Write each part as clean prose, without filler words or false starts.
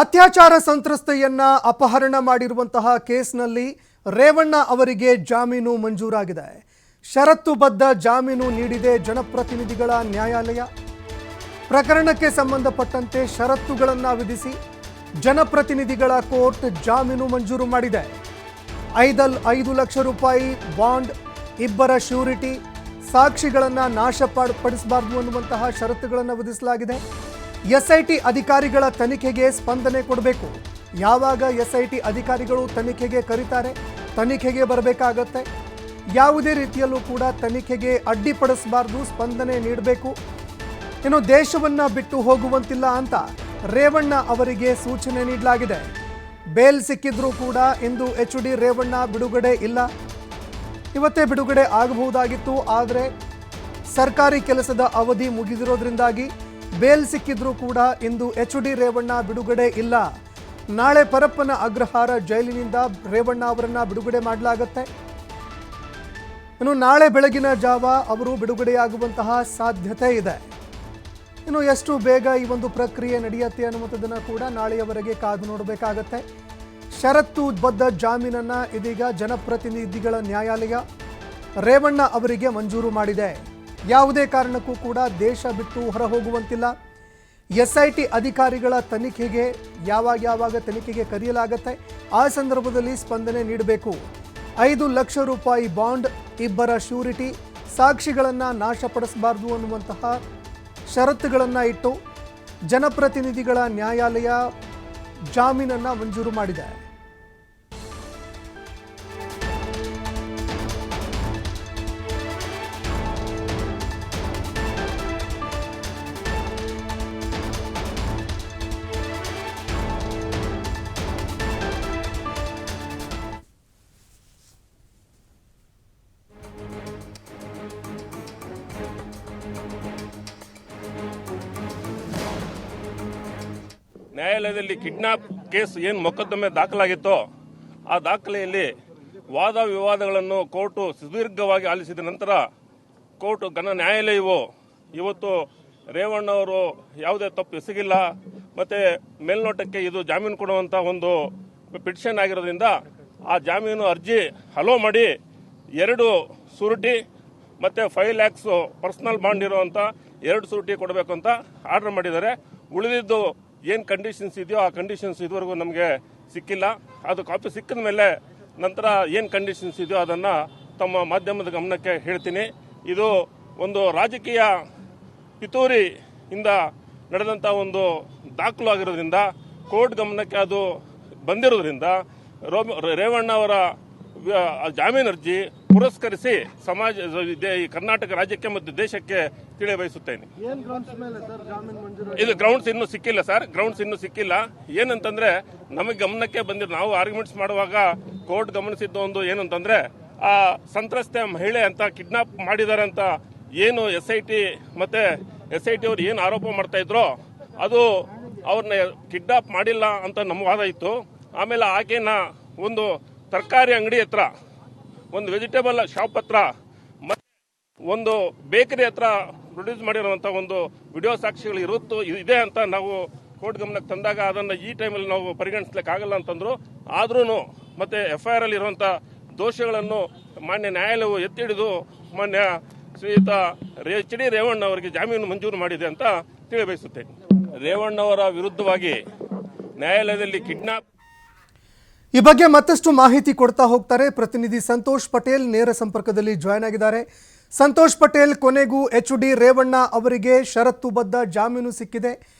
ಅತ್ಯಾಚಾರ ಸಂತ್ರಸ್ತೆಯನ್ನ ಅಪಹರಣ ಮಾಡಿರುವಂತಹ ಕೇಸ್ನಲ್ಲಿ ರೇವಣ್ಣ ಅವರಿಗೆ ಜಾಮೀನು ಮಂಜೂರಾಗಿದೆ. ಷರತ್ತುಬದ್ಧ ಜಾಮೀನು ನೀಡಿದೆ ಜನಪ್ರತಿನಿಧಿಗಳ ನ್ಯಾಯಾಲಯ. ಪ್ರಕರಣಕ್ಕೆ ಸಂಬಂಧಪಟ್ಟಂತೆ ಷರತ್ತುಗಳನ್ನು ವಿಧಿಸಿ ಜನಪ್ರತಿನಿಧಿಗಳ ಕೋರ್ಟ್ ಜಾಮೀನು ಮಂಜೂರು ಮಾಡಿದೆ. 5 ಲಕ್ಷ ರೂಪಾಯಿ ಬಾಂಡ್, ಇಬ್ಬರ ಶ್ಯೂರಿಟಿ, ಸಾಕ್ಷಿಗಳನ್ನು ನಾಶಪಡಿಸಬಾರದು ಅನ್ನುವಂತಹ ಷರತ್ತುಗಳನ್ನು ವಿಧಿಸಲಾಗಿದೆ. ಎಸ್ಐಟಿ ಅಧಿಕಾರಿಗಳ ತನಿಖೆಗೆ ಸ್ಪಂದನೆ ಕೊಡಬೇಕು. ಯಾವಾಗ ಎಸ್ಐಟಿ ಅಧಿಕಾರಿಗಳು ತನಿಖೆಗೆ ಕರೀತಾರೆ, ತನಿಖೆಗೆ ಬರಬೇಕಾಗತ್ತೆ. ಯಾವುದೇ ರೀತಿಯಲ್ಲೂ ಕೂಡ ತನಿಖೆಗೆ ಅಡ್ಡಿಪಡಿಸಬಾರದು, ಸ್ಪಂದನೆ ನೀಡಬೇಕು. ಇನ್ನು ದೇಶವನ್ನ ಬಿಟ್ಟು ಹೋಗುವಂತಿಲ್ಲ ಅಂತ ರೇವಣ್ಣ ಅವರಿಗೆ ಸೂಚನೆ ನೀಡಲಾಗಿದೆ. ಬೇಲ್ ಸಿಕ್ಕಿದ್ರೂ ಕೂಡ ಇಂದು HD ರೇವಣ್ಣ ಬಿಡುಗಡೆ ಇಲ್ಲ. ಇವತ್ತೇ ಬಿಡುಗಡೆ ಆಗಬಹುದಾಗಿತ್ತು, ಆದರೆ ಸರ್ಕಾರಿ ಕೆಲಸದ ಅವಧಿ ಮುಗಿದಿರೋದ್ರಿಂದಾಗಿ ಬೇಲ್ ಸಿಕ್ಕಿದ್ರೂ ಕೂಡ ಇಂದು HD ರೇವಣ್ಣ ಬಿಡುಗಡೆ ಇಲ್ಲ. ನಾಳೆ ಪರಪ್ಪನ ಅಗ್ರಹಾರ ಜೈಲಿನಿಂದ ರೇವಣ್ಣ ಅವರನ್ನ ಬಿಡುಗಡೆ ಮಾಡಲಾಗುತ್ತೆ. ಇನ್ನು ನಾಳೆ ಬೆಳಗಿನ ಜಾವ ಅವರು ಬಿಡುಗಡೆಯಾಗುವಂತಹ ಸಾಧ್ಯತೆ ಇದೆ. ಇನ್ನು ಎಷ್ಟು ಬೇಗ ಈ ಒಂದು ಪ್ರಕ್ರಿಯೆ ನಡೆಯುತ್ತೆ ಅನ್ನುವಂಥದ್ದನ್ನು ಕೂಡ ನಾಳೆಯವರೆಗೆ ಕಾದು ನೋಡಬೇಕಾಗತ್ತೆ. ಷರತ್ತುಬದ್ಧ ಜಾಮೀನನ್ನ ಇದೀಗ ಜನಪ್ರತಿನಿಧಿಗಳ ನ್ಯಾಯಾಲಯ ರೇವಣ್ಣ ಅವರಿಗೆ ಮಂಜೂರು ಮಾಡಿದೆ. ಯಾವುದೇ ಕಾರಣಕ್ಕೂ ಕೂಡ ದೇಶ ಬಿಟ್ಟು ಹೊರಹೋಗುವಂತಿಲ್ಲ. ಎಸ್ಐಟಿ ಅಧಿಕಾರಿಗಳ ತನಿಖೆಗೆ ಯಾವಾಗ ತನಿಖೆಗೆ ಕರೆಯಲಾಗುತ್ತೆ, ಆ ಸಂದರ್ಭದಲ್ಲಿ ಸ್ಪಂದನೆ ನೀಡಬೇಕು. 5 ಲಕ್ಷ ರೂಪಾಯಿ ಬಾಂಡ್, ಇಬ್ಬರ ಶ್ಯೂರಿಟಿ, ಸಾಕ್ಷಿಗಳನ್ನು ನಾಶಪಡಿಸಬಾರದು ಅನ್ನುವಂತಹ ಷರತ್ತುಗಳನ್ನು ಇಟ್ಟು ಜನಪ್ರತಿನಿಧಿಗಳ ನ್ಯಾಯಾಲಯ ಜಾಮೀನನ್ನು ಮಂಜೂರು ಮಾಡಿದೆ. ನ್ಯಾಯಾಲಯದಲ್ಲಿ ಕಿಡ್ನಾಪ್ ಕೇಸ್ ಏನು ಮೊಕದ್ದಮೆ ದಾಖಲಾಗಿತ್ತೋ ಆ ದಾಖಲೆಯಲ್ಲಿ ವಾದ ವಿವಾದಗಳನ್ನು ಕೋರ್ಟು ಸುದೀರ್ಘವಾಗಿ ಆಲಿಸಿದ ನಂತರ ಕೋರ್ಟ್ ನ್ಯಾಯಾಲಯವು ಇವತ್ತು ರೇವಣ್ಣ ಅವರು ಯಾವುದೇ ತಪ್ಪು ಎಸಗಿಲ್ಲ, ಮತ್ತೆ ಮೇಲ್ನೋಟಕ್ಕೆ ಇದು ಜಾಮೀನು ಕೊಡುವಂತ ಒಂದು ಪಿಟಿಷನ್ ಆಗಿರೋದ್ರಿಂದ ಆ ಜಾಮೀನು ಅರ್ಜಿ ಹಲೋ ಮಾಡಿ 2 ಸೂರಿಟಿ ಮತ್ತೆ 5 lakhs ಪರ್ಸನಲ್ ಬಾಂಡ್ ಇರುವಂತ 2 ಸೂರಿಟಿ ಕೊಡಬೇಕು ಅಂತ ಆರ್ಡರ್ ಮಾಡಿದ್ದಾರೆ. ಉಳಿದಿದ್ದು ಏನು ಕಂಡೀಷನ್ಸ್ ಇದೆಯೋ ಆ ಕಂಡೀಷನ್ಸ್ ಇದುವರೆಗೂ ನಮಗೆ ಸಿಕ್ಕಿಲ್ಲ. ಅದು ಕಾಪಿ ಸಿಕ್ಕಿದ ಮೇಲೆ ನಂತರ ಏನು ಕಂಡೀಷನ್ಸ್ ಇದೆಯೋ ಅದನ್ನು ತಮ್ಮ ಮಾಧ್ಯಮದ ಗಮನಕ್ಕೆ ಹೇಳ್ತೀನಿ. ಇದು ಒಂದು ರಾಜಕೀಯ ಪಿತೂರಿಯಿಂದ ನಡೆದಂಥ ಒಂದು ದಾಖಲು ಆಗಿರೋದ್ರಿಂದ ಕೋರ್ಟ್ ಗಮನಕ್ಕೆ ಅದು ಬಂದಿರೋದ್ರಿಂದ ರೇವಣ್ಣ ಅವರ ಜಾಮೀನು ಅರ್ಜಿ ಪುರಸ್ಕರಿಸಿ ಈ ಕರ್ನಾಟಕ ರಾಜ್ಯಕ್ಕೆ ಮತ್ತು ದೇಶಕ್ಕೆ ತಿಳಿಯಬಯಸುತ್ತೇನೆ. ಇದು ಗ್ರೌಂಡ್ಸ್ ಇನ್ನೂ ಸಿಕ್ಕಿಲ್ಲ ಸರ್, ಗ್ರೌಂಡ್ಸ್ ಇನ್ನೂ ಸಿಕ್ಕಿಲ್ಲ. ಏನಂತಂದ್ರೆ ನಮಗೆ ಗಮನಕ್ಕೆ ಬಂದಿರೋ, ನಾವು ಆರ್ಗ್ಯುಮೆಂಟ್ಸ್ ಮಾಡುವಾಗ ಕೋರ್ಟ್ ಗಮನಿಸಿದ್ದು ಒಂದು ಏನಂತಂದ್ರೆ ಆ ಸಂತ್ರಸ್ತೆ ಮಹಿಳೆ ಅಂತ ಕಿಡ್ನಾಪ್ ಮಾಡಿದ್ದಾರೆ ಅಂತ ಏನು SIT ಮತ್ತೆ SIT ಅವರು ಏನು ಆರೋಪ ಮಾಡ್ತಾ ಇದ್ರೋ ಅದು ಅವ್ರನ್ನ ಕಿಡ್ನಾಪ್ ಮಾಡಿಲ್ಲ ಅಂತ ನಮ್ಮ ವಾದ ಇತ್ತು. ಆಮೇಲೆ ಆಕೆನ ಒಂದು ತರಕಾರಿ ಅಂಗಡಿ ಹತ್ರ, ಒಂದು ವೆಜಿಟೇಬಲ್ ಶಾಪ್ ಹತ್ರ, ಮತ್ತೆ ಒಂದು ಬೇಕರಿ ಹತ್ರ ಪ್ರೊಡ್ಯೂಸ್ ಮಾಡಿರುವಂತಹ ಒಂದು ವಿಡಿಯೋ ಸಾಕ್ಷಿಗಳು ಇದೆ ಅಂತ ನಾವು ಕೋರ್ಟ್ ಗಮನಕ್ಕೆ ತಂದಾಗ ಅದನ್ನು ಈ ಟೈಮಲ್ಲಿ ನಾವು ಪರಿಗಣಿಸಲಿಕ್ಕೆ ಆಗಲ್ಲ ಅಂತಂದ್ರು. ಆದ್ರೂ ಮತ್ತೆ FIR ಅಲ್ಲಿ ಇರುವಂತಹ ದೋಷಗಳನ್ನು ಮಾನ್ಯ ನ್ಯಾಯಾಲಯವು ಎತ್ತಿ ಹಿಡಿದು ಮಾನ್ಯ ಶ್ರೀಯುತ HD ರೇವಣ್ಣ ಅವರಿಗೆ ಜಾಮೀನು ಮಂಜೂರು ಮಾಡಿದೆ ಅಂತ ತಿಳಿಯಬಯಸುತ್ತೇನೆ. ರೇವಣ್ಣ ಅವರ ವಿರುದ್ಧವಾಗಿ ನ್ಯಾಯಾಲಯದಲ್ಲಿ ಕಿಡ್ನಾಪ್ ಈ ಬಗ್ಗೆ ಮತ್ತಷ್ಟು ಮಾಹಿತಿ ಕೊಡ್ತಾ ಹೋಗ್ತಾರೆ ಪ್ರತಿನಿಧಿ ಸಂತೋಷ್ ಪಟೇಲ್ ನೇರ ಸಂಪರ್ಕದಲ್ಲಿ ಜಾಯ್ನ್ ಆಗಿದ್ದಾರೆ. ಸಂತೋಷ್ ಪಟೇಲ್, ಕೊನೆಗೂ HD ರೇವಣ್ಣ ಅವರಿಗೆ ಷರತ್ತುಬದ್ಧ ಜಾಮೀನು ಸಿಕ್ಕಿದೆ.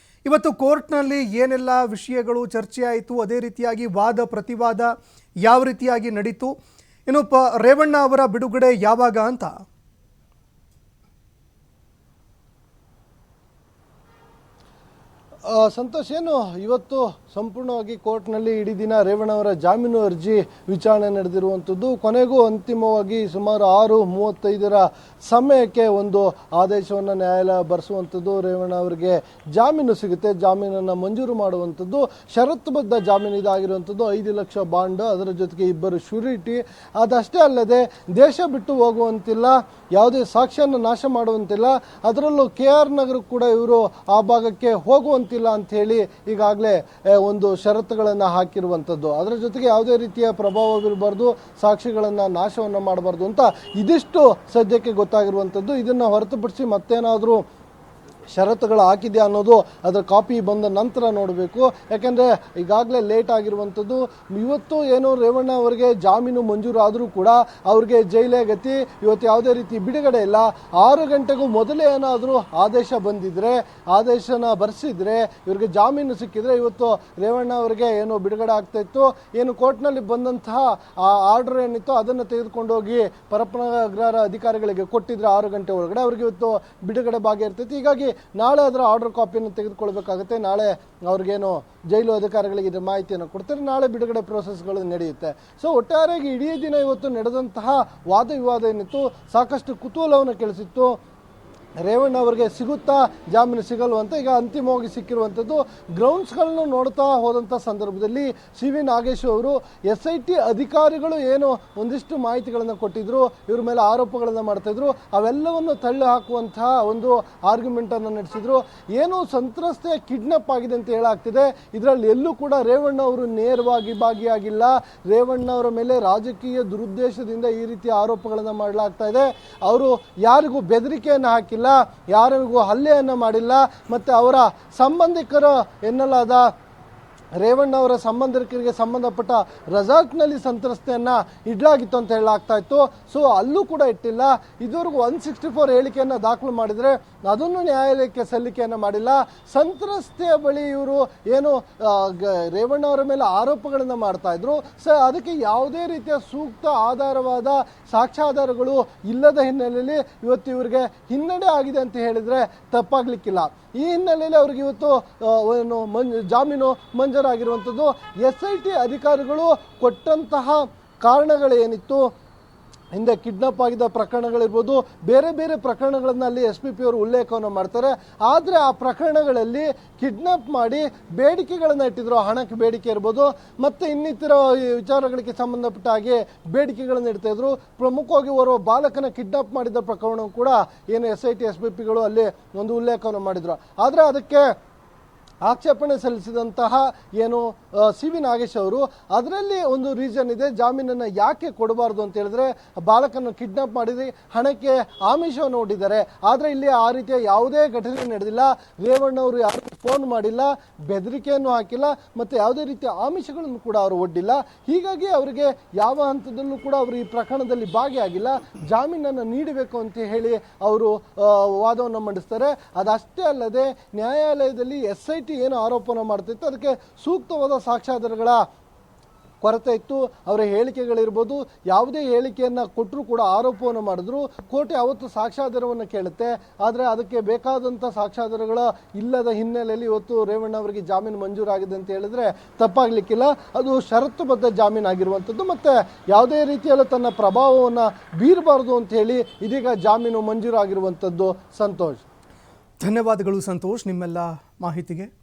ಇವತ್ತು ಕೋರ್ಟ್ನಲ್ಲಿ ಏನೆಲ್ಲ ವಿಷಯಗಳು ಚರ್ಚೆ ಆಯಿತು, ಅದೇ ರೀತಿಯಾಗಿ ವಾದ ಪ್ರತಿವಾದ ಯಾವ ರೀತಿಯಾಗಿ ನಡೀತು, ಇನ್ನು ರೇವಣ್ಣ ಅವರ ಬಿಡುಗಡೆ ಯಾವಾಗ ಅಂತ? ಸಂತೋಷ್, ಏನು ಇವತ್ತು ಸಂಪೂರ್ಣವಾಗಿ ಕೋರ್ಟ್ನಲ್ಲಿ ಇಡೀ ದಿನ ರೇವಣ್ಣ ಅವರ ಜಾಮೀನು ಅರ್ಜಿ ವಿಚಾರಣೆ ನಡೆದಿರುವಂಥದ್ದು. ಕೊನೆಗೂ ಅಂತಿಮವಾಗಿ ಸುಮಾರು 6:35 ಸಮಯಕ್ಕೆ ಒಂದು ಆದೇಶವನ್ನು ನ್ಯಾಯಾಲಯ ಬರೆಸುವಂಥದ್ದು. ರೇವಣ್ಣ ಅವರಿಗೆ ಜಾಮೀನು ಸಿಗುತ್ತೆ, ಜಾಮೀನನ್ನು ಮಂಜೂರು ಮಾಡುವಂಥದ್ದು. ಷರತ್ತುಬದ್ಧ ಜಾಮೀನು ಇದಾಗಿರುವಂಥದ್ದು. 5 ಲಕ್ಷ ಬಾಂಡ್, ಅದರ ಜೊತೆಗೆ ಇಬ್ಬರು ಶ್ಯೂರಿಟಿ. ಅದಷ್ಟೇ ಅಲ್ಲದೆ ದೇಶ ಬಿಟ್ಟು ಹೋಗುವಂತಿಲ್ಲ, ಯಾವುದೇ ಸಾಕ್ಷ್ಯವನ್ನು ನಾಶ ಮಾಡುವಂತಿಲ್ಲ, ಅದರಲ್ಲೂ KR ನಗರ ಕೂಡ ಇವರು ಆ ಭಾಗಕ್ಕೆ ಹೋಗುವಂತಿಲ್ಲ ಗೊತ್ತಿಲ್ಲ ಅಂತ ಹೇಳಿ ಈಗಾಗಲೇ ಒಂದು ಷರತ್ತುಗಳನ್ನು ಹಾಕಿರುವಂಥದ್ದು. ಅದರ ಜೊತೆಗೆ ಯಾವುದೇ ರೀತಿಯ ಪ್ರಭಾವ ಬೀರಬಾರ್ದು, ಸಾಕ್ಷಿಗಳನ್ನು ನಾಶವನ್ನು ಮಾಡಬಾರ್ದು ಅಂತ ಇದಿಷ್ಟು ಸದ್ಯಕ್ಕೆ ಗೊತ್ತಾಗಿರುವಂಥದ್ದು. ಇದನ್ನು ಹೊರತುಪಡಿಸಿ ಮತ್ತೇನಾದರೂ ಷರತ್ತುಗಳು ಹಾಕಿದೆಯಾ ಅನ್ನೋದು ಅದರ ಕಾಪಿ ಬಂದ ನಂತರ ನೋಡಬೇಕು. ಯಾಕೆಂದರೆ ಈಗಾಗಲೇ ಲೇಟ್ ಆಗಿರುವಂಥದ್ದು. ಇವತ್ತು ಏನು ರೇವಣ್ಣ ಅವರಿಗೆ ಜಾಮೀನು ಮಂಜೂರಾದರೂ ಕೂಡ ಅವ್ರಿಗೆ ಜೈಲೇ ಗತಿ. ಇವತ್ತು ಯಾವುದೇ ರೀತಿ ಬಿಡುಗಡೆ ಇಲ್ಲ. 6 ಗಂಟೆಗೂ ಮೊದಲೇ ಏನಾದರೂ ಆದೇಶ ಬಂದಿದ್ರೆ, ಆದೇಶನ ಬರೆಸಿದ್ರೆ, ಇವ್ರಿಗೆ ಜಾಮೀನು ಸಿಕ್ಕಿದ್ರೆ ಇವತ್ತು ರೇವಣ್ಣ ಅವರಿಗೆ ಏನು ಬಿಡುಗಡೆ ಆಗ್ತಾ ಇತ್ತು. ಏನು ಕೋರ್ಟ್ನಲ್ಲಿ ಬಂದಂತಹ ಆ ಆರ್ಡರ್ ಏನಿತ್ತು ಅದನ್ನು ತೆಗೆದುಕೊಂಡೋಗಿ ಪರಪ್ಪನಗ್ರಹರ ಅಧಿಕಾರಿಗಳಿಗೆ ಕೊಟ್ಟಿದ್ರೆ 6 ಗಂಟೆ ಒಳಗಡೆ ಅವ್ರಿಗೆ ಇವತ್ತು ಬಿಡುಗಡೆ ಭಾಗ್ಯ ಇರ್ತೈತಿ. ಹೀಗಾಗಿ ನಾಳೆ ಅದರ ಆರ್ಡರ್ ಕಾಪಿಯನ್ನು ತೆಗೆದುಕೊಳ್ಬೇಕಾಗುತ್ತೆ. ನಾಳೆ ಅವ್ರಿಗೇನು ಜೈಲು ಅಧಿಕಾರಿಗಳಿಗೆ ಇದರ ಮಾಹಿತಿಯನ್ನು ಕೊಡ್ತಾರೆ. ನಾಳೆ ಬಿಡುಗಡೆ ಪ್ರೋಸೆಸ್ಗಳು ನಡೆಯುತ್ತೆ. ಸೊ ಒಟ್ಟಾರೆಯಾಗಿ ಇಡೀ ದಿನ ಇವತ್ತು ನಡೆದಂತಹ ವಾದ ವಿವಾದ ಏನಿತ್ತು ಸಾಕಷ್ಟು ಕುತೂಹಲವನ್ನು ಕೆಳಿಸಿತ್ತು. ರೇವಣ್ಣ ಅವರಿಗೆ ಸಿಗುತ್ತಾ, ಜಾಮೀನು ಸಿಗಲ್ವ ಅಂತ. ಈಗ ಅಂತಿಮವಾಗಿ ಸಿಕ್ಕಿರುವಂಥದ್ದು. ಗ್ರೌಂಡ್ಸ್ಗಳನ್ನು ನೋಡ್ತಾ ಹೋದಂಥ ಸಂದರ್ಭದಲ್ಲಿ ಸಿ ವಿ ನಾಗೇಶ್ ಅವರು SIT ಅಧಿಕಾರಿಗಳು ಏನು ಒಂದಿಷ್ಟು ಮಾಹಿತಿಗಳನ್ನು ಕೊಟ್ಟಿದ್ರು, ಇವ್ರ ಮೇಲೆ ಆರೋಪಗಳನ್ನು ಮಾಡ್ತಾಯಿದ್ರು, ಅವೆಲ್ಲವನ್ನು ತಳ್ಳಿ ಹಾಕುವಂತಹ ಒಂದು ಆರ್ಗ್ಯುಮೆಂಟನ್ನು ನಡೆಸಿದ್ರು. ಏನು ಸಂತ್ರಸ್ತೆ ಕಿಡ್ನಾಪ್ ಆಗಿದೆ ಅಂತ ಹೇಳಾಗ್ತಿದೆ. ಇದರಲ್ಲಿ ಎಲ್ಲೂ ಕೂಡ ರೇವಣ್ಣ ಅವರು ನೇರವಾಗಿ ಭಾಗಿಯಾಗಿಲ್ಲ. ರೇವಣ್ಣ ಅವರ ಮೇಲೆ ರಾಜಕೀಯ ದುರುದ್ದೇಶದಿಂದ ಈ ರೀತಿಯ ಆರೋಪಗಳನ್ನು ಮಾಡಲಾಗ್ತಾ ಇದೆ. ಅವರು ಯಾರಿಗೂ ಬೆದರಿಕೆಯನ್ನು ಹಾಕಿಲ್ಲ, ಯಾರಿಗೂ ಹಲ್ಲೆಯನ್ನು ಮಾಡಿಲ್ಲ. ಮತ್ತು ಅವರ ಸಂಬಂಧಿಕರು ಎನ್ನಲಾದ ರೇವಣ್ಣ ಅವರ ಸಂಬಂಧಿಕರಿಗೆ ಸಂಬಂಧಪಟ್ಟ ರೆಸಾರ್ಟ್ನಲ್ಲಿ ಸಂತ್ರಸ್ತೆಯನ್ನು ಇಡಲಾಗಿತ್ತು ಅಂತ ಹೇಳಲಾಗ್ತಾ ಇತ್ತು. ಸೊ ಅಲ್ಲೂ ಕೂಡ ಇಟ್ಟಿಲ್ಲ. ಇದುವರೆಗೂ 164 ಹೇಳಿಕೆಯನ್ನು ದಾಖಲು ಮಾಡಿದರೆ ಅದನ್ನು ನ್ಯಾಯಾಲಯಕ್ಕೆ ಸಲ್ಲಿಕೆಯನ್ನು ಮಾಡಿಲ್ಲ. ಸಂತ್ರಸ್ತೆಯ ಬಳಿ ಇವರು ಏನು ರೇವಣ್ಣ ಅವರ ಮೇಲೆ ಆರೋಪಗಳನ್ನು ಮಾಡ್ತಾ ಇದ್ರು. ಅದಕ್ಕೆ ಯಾವುದೇ ರೀತಿಯ ಸೂಕ್ತ ಆಧಾರವಾದ ಸಾಕ್ಷ್ಯಾಧಾರಗಳು ಇಲ್ಲದ ಹಿನ್ನೆಲೆಯಲ್ಲಿ ಇವತ್ತು ಇವರಿಗೆ ಹಿನ್ನಡೆ ಆಗಿದೆ ಅಂತ ಹೇಳಿದರೆ ತಪ್ಪಾಗ್ಲಿಕ್ಕಿಲ್ಲ. ಈ ಹಿನ್ನೆಲೆಯಲ್ಲಿ ಅವ್ರಿಗೆ ಇವತ್ತು ಏನು ಜಾಮೀನು ಮಂಜೂರಾಗಿರುವಂಥದ್ದು. SIT ಅಧಿಕಾರಿಗಳು ಕೊಟ್ಟಂತಹ ಕಾರಣಗಳೇನಿತ್ತು, ಹಿಂದೆ ಕಿಡ್ನಾಪ್ ಆಗಿದ್ದ ಪ್ರಕರಣಗಳಿರ್ಬೋದು, ಬೇರೆ ಬೇರೆ ಪ್ರಕರಣಗಳನ್ನು ಅಲ್ಲಿ SPP ಅವರು ಉಲ್ಲೇಖವನ್ನು ಮಾಡ್ತಾರೆ. ಆದರೆ ಆ ಪ್ರಕರಣಗಳಲ್ಲಿ ಕಿಡ್ನಾಪ್ ಮಾಡಿ ಬೇಡಿಕೆಗಳನ್ನು ಇಟ್ಟಿದ್ರು. ಹಣಕ್ಕೆ ಬೇಡಿಕೆ ಇರ್ಬೋದು, ಮತ್ತು ಇನ್ನಿತರ ವಿಚಾರಗಳಿಗೆ ಸಂಬಂಧಪಟ್ಟ ಹಾಗೆ ಬೇಡಿಕೆಗಳನ್ನು ಇಡ್ತಾ ಇದ್ರು. ಪ್ರಮುಖವಾಗಿ ಓರ್ವ ಬಾಲಕನ ಕಿಡ್ನಾಪ್ ಮಾಡಿದ ಪ್ರಕರಣ ಕೂಡ ಏನು SIT SPPಗಳು ಅಲ್ಲಿ ಒಂದು ಉಲ್ಲೇಖವನ್ನು ಮಾಡಿದ್ರು. ಆದರೆ ಅದಕ್ಕೆ ಆಕ್ಷೇಪಣೆ ಸಲ್ಲಿಸಿದಂತಹ ಏನು ಸಿ ವಿ ನಾಗೇಶ್ ಅವರು ಅದರಲ್ಲಿ ಒಂದು ರೀಸನ್ ಇದೆ. ಜಾಮೀನನ್ನು ಯಾಕೆ ಕೊಡಬಾರ್ದು ಅಂತ ಹೇಳಿದ್ರೆ, ಬಾಲಕನ ಕಿಡ್ನಾಪ್ ಮಾಡಿದ್ರೆ ಹಣಕ್ಕೆ ಆಮಿಷವನ್ನು ಒಡ್ಡಿದ್ದಾರೆ. ಆದರೆ ಇಲ್ಲಿ ಆ ರೀತಿಯ ಯಾವುದೇ ಘಟನೆ ನಡೆದಿಲ್ಲ. ರೇವಣ್ಣ ಅವರು ಯಾರಿಗೂ ಫೋನ್ ಮಾಡಿಲ್ಲ, ಬೆದರಿಕೆಯನ್ನು ಹಾಕಿಲ್ಲ, ಮತ್ತು ಯಾವುದೇ ರೀತಿಯ ಆಮಿಷಗಳನ್ನು ಕೂಡ ಅವರು ಒಡ್ಡಿಲ್ಲ. ಹೀಗಾಗಿ ಅವರಿಗೆ ಯಾವ ಹಂತದಲ್ಲೂ ಕೂಡ ಅವರು ಈ ಪ್ರಕರಣದಲ್ಲಿ ಭಾಗಿಯಾಗಿಲ್ಲ. ಜಾಮೀನನ್ನು ನೀಡಬೇಕು ಅಂತ ಹೇಳಿ ಅವರು ವಾದವನ್ನು ಮಂಡಿಸ್ತಾರೆ. ಅದಷ್ಟೇ ಅಲ್ಲದೆ ನ್ಯಾಯಾಲಯದಲ್ಲಿ SIT ಏನು ಆರೋಪನ ಮಾಡ್ತಿತ್ತು ಅದಕ್ಕೆ ಸೂಕ್ತವಾದ ಸಾಕ್ಷ್ಯಾಧಾರಗಳ ಕೊರತೆ ಇತ್ತು. ಅವರ ಹೇಳಿಕೆಗಳಿರ್ಬೋದು, ಯಾವುದೇ ಹೇಳಿಕೆಯನ್ನು ಕೊಟ್ಟರೂ ಕೂಡ ಆರೋಪವನ್ನು ಮಾಡಿದ್ರು ಕೋರ್ಟ್ ಯಾವತ್ತು ಸಾಕ್ಷ್ಯಾಧಾರವನ್ನು ಕೇಳುತ್ತೆ. ಆದರೆ ಅದಕ್ಕೆ ಬೇಕಾದಂಥ ಸಾಕ್ಷ್ಯಾಧಾರಗಳ ಇಲ್ಲದ ಹಿನ್ನೆಲೆಯಲ್ಲಿ ಇವತ್ತು ರೇವಣ್ಣ ಅವರಿಗೆ ಜಾಮೀನು ಮಂಜೂರಾಗಿದೆ ಅಂತ ಹೇಳಿದ್ರೆ ತಪ್ಪಾಗಲಿಕ್ಕಿಲ್ಲ. ಅದು ಷರತ್ತುಬದ್ಧ ಜಾಮೀನು ಆಗಿರುವಂಥದ್ದು. ಮತ್ತು ಯಾವುದೇ ರೀತಿಯಲ್ಲಿ ತನ್ನ ಪ್ರಭಾವವನ್ನು ಬೀರಬಾರ್ದು ಅಂತ ಹೇಳಿ ಇದೀಗ ಜಾಮೀನು ಮಂಜೂರಾಗಿರುವಂಥದ್ದು. ಸಂತೋಷ್, ಧನ್ಯವಾದಗಳು ಸಂತೋಷ್ ನಿಮ್ಮೆಲ್ಲ ಮಾಹಿತಿಗೆ.